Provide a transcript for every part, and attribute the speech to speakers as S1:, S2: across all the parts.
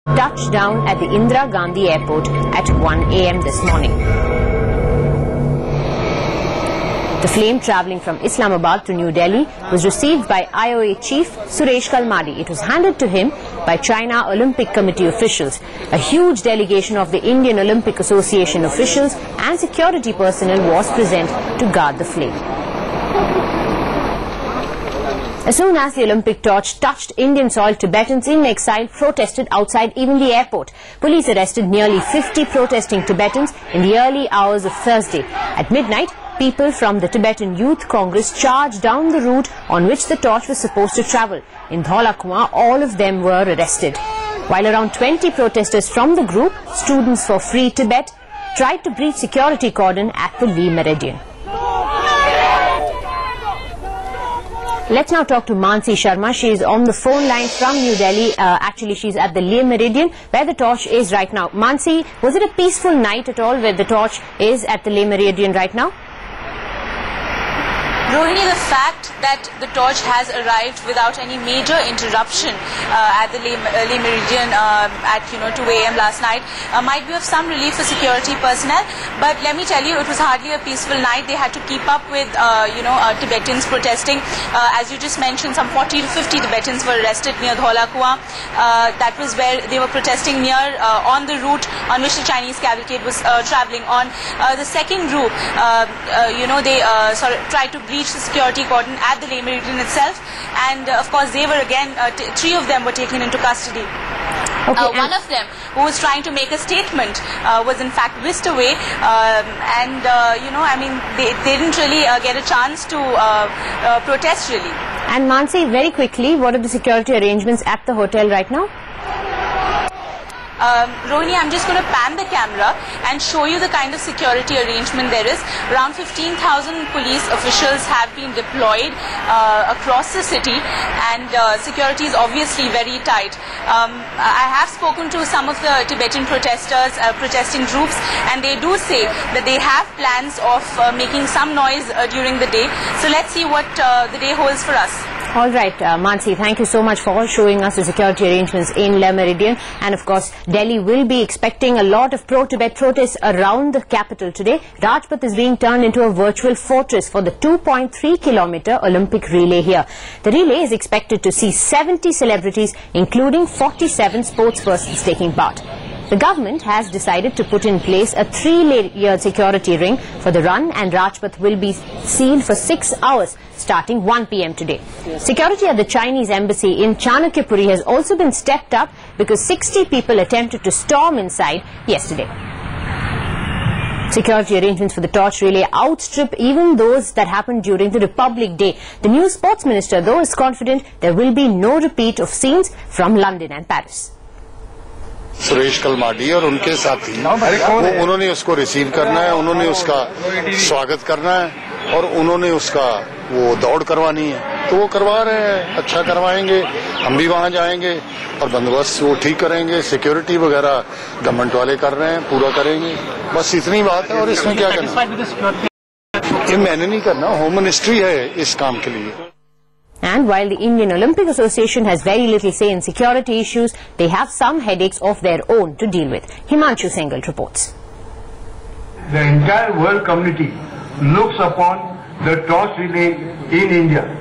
S1: touched down at the Indira Gandhi Airport at 1 a.m. this morning. The flame travelling from Islamabad to New Delhi was received by IOA chief Suresh Kalmadi. It was handed to him by China Olympic Committee officials. A huge delegation of the Indian Olympic Association officials and security personnel was present to guard the flame. As soon as the Olympic torch touched Indian soil, Tibetans in exile protested outside even the airport. Police arrested nearly 50 protesting Tibetans in the early hours of Thursday. At midnight, people from the Tibetan Youth Congress charged down the route on which the torch was supposed to travel. In Dhaula Kuan, all of them were arrested. While around 20 protesters from the group, Students for Free Tibet, tried to breach security cordon at the Lee Meridian. Let's now talk to Mansi Sharma. She is on the phone line from New Delhi. Actually, she's at the Lee Meridian, where the torch is right now. Mansi, was it a peaceful night at all where the torch is at the Lee Meridian right now?
S2: Rohini, the fact that the torch has arrived without any major interruption at the Lee Meridian at 2 a.m. last night might be of some relief for security personnel. But let me tell you, it was hardly a peaceful night. They had to keep up with Tibetans protesting. As you just mentioned, some 40 to 50 Tibetans were arrested near Dhaula Kuan. That was where they were protesting near on the route on which the Chinese cavalcade was travelling on. The second group, they sort of tried to breach the security cordon at the Lee Meridian itself, and of course they were again, 3 of them were taken into custody.
S1: Okay,
S2: one of them, who was trying to make a statement, was in fact whisked away, they didn't really get a chance to protest really.
S1: And Mansi, very quickly, what are the security arrangements at the hotel right now?
S2: Rohini, I'm just going to pan the camera and show you the kind of security arrangement there is. Around 15,000 police officials have been deployed across the city, and security is obviously very tight. I have spoken to some of the Tibetan protesters, protesting groups, and they do say that they have plans of making some noise during the day. So let's see what the day holds for us.
S1: All right, Mansi, thank you so much for showing us the security arrangements in Lee Meridian. And of course, Delhi will be expecting a lot of pro-Tibet protests around the capital today. Rajpath is being turned into a virtual fortress for the 2.3-kilometer Olympic relay here. The relay is expected to see 70 celebrities, including 47 sportspersons taking part. The government has decided to put in place a 3-layered security ring for the run, and Rajpath will be sealed for 6 hours starting 1 p.m. today. Security at the Chinese embassy in Chanakyapuri has also been stepped up because 60 people attempted to storm inside yesterday. Security arrangements for the torch relay outstrip even those that happened during the Republic Day. The new sports minister, though, is confident there will be no repeat of scenes from London and Paris.
S3: Suresh Kalmadi और उनके साथी उन्होंने उसको receive करना है, उन्होंने उसका स्वागत करना है और उन्होंने उसका वो दौड़ करवानी है, तो वो करवा रहे हैं, अच्छा करवाएंगे। हम भी वहां जाएंगे और बंदोबस्त वो ठीक करेंगे, सिक्योरिटी वगैरह गवर्नमेंट वाले कर रहे हैं, पूरा करेंगे। बस इतनी बात है और इसमें क्या करना, ये मैंने नहीं करना, होम मिनिस्ट्री है इस काम के लिए।
S1: And while the Indian Olympic Association has very little say in security issues, they have some headaches of their own to deal with. Himanshu Sengal reports.
S4: The entire world community looks upon the torch relay in India.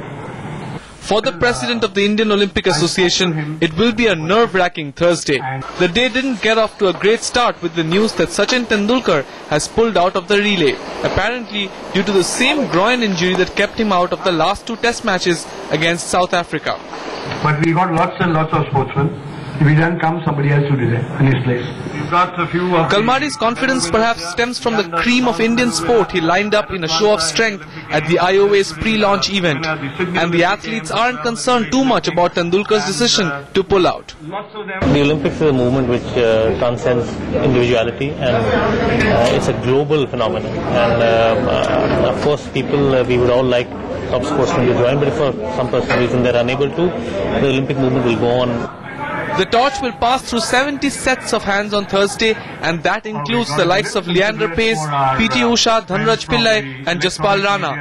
S5: For the president of the Indian Olympic Association, it will be a nerve-wracking Thursday. The day didn't get off to a great start with the news that Sachin Tendulkar has pulled out of the relay, apparently due to the same groin injury that kept him out of the last 2 test matches against South Africa.
S4: But we got lots and lots of sportsmen. If he doesn't come, somebody else will be there in his place.
S5: Kalmadi's confidence perhaps stems from the cream of Indian sport he lined up in a show of strength at the IOA's pre-launch event. And the athletes aren't concerned too much about Tendulkar's decision to pull out.
S6: The Olympics is a movement which transcends individuality, and it's a global phenomenon. And of course, people, we would all like top sportsmen to join, but if for some personal reason they're unable to, the Olympic movement will go on.
S5: The torch will pass through 70 sets of hands on Thursday, and that includes the likes of Leander Paes, P.T. Usha, Dhanraj Pillai and Jaspal Rana.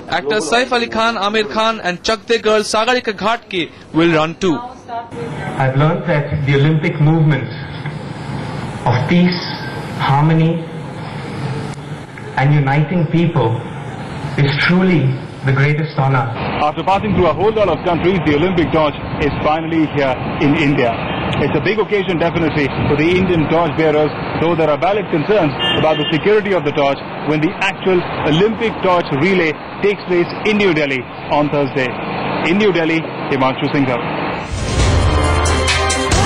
S5: Actors Saif Ali Khan, Amir Khan and Chak De Girl Sagarika Ghatke will run too.
S7: I've learned that the Olympic movement of peace, harmony, and uniting people is truly the greatest honor.
S8: After passing through a whole lot of countries, the Olympic torch is finally here in India. It's a big occasion definitely for the Indian torch bearers, though there are valid concerns about the security of the torch when the actual Olympic torch relay takes place in New Delhi on Thursday. In New Delhi, Himanshu Singhal.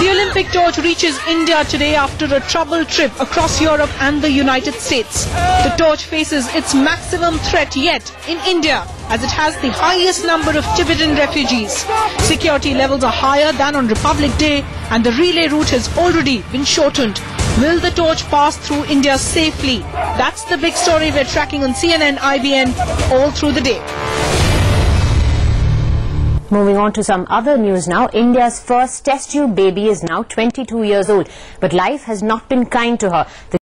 S9: The Olympic torch reaches India today after a troubled trip across Europe and the United States. The torch faces its maximum threat yet in India, as it has the highest number of Tibetan refugees. Security levels are higher than on Republic Day, and the relay route has already been shortened. Will the torch pass through India safely? That's the big story we're tracking on CNN IBN all through the day.
S1: Moving on to some other news now. India's first test tube baby is now 22 years old, but life has not been kind to her.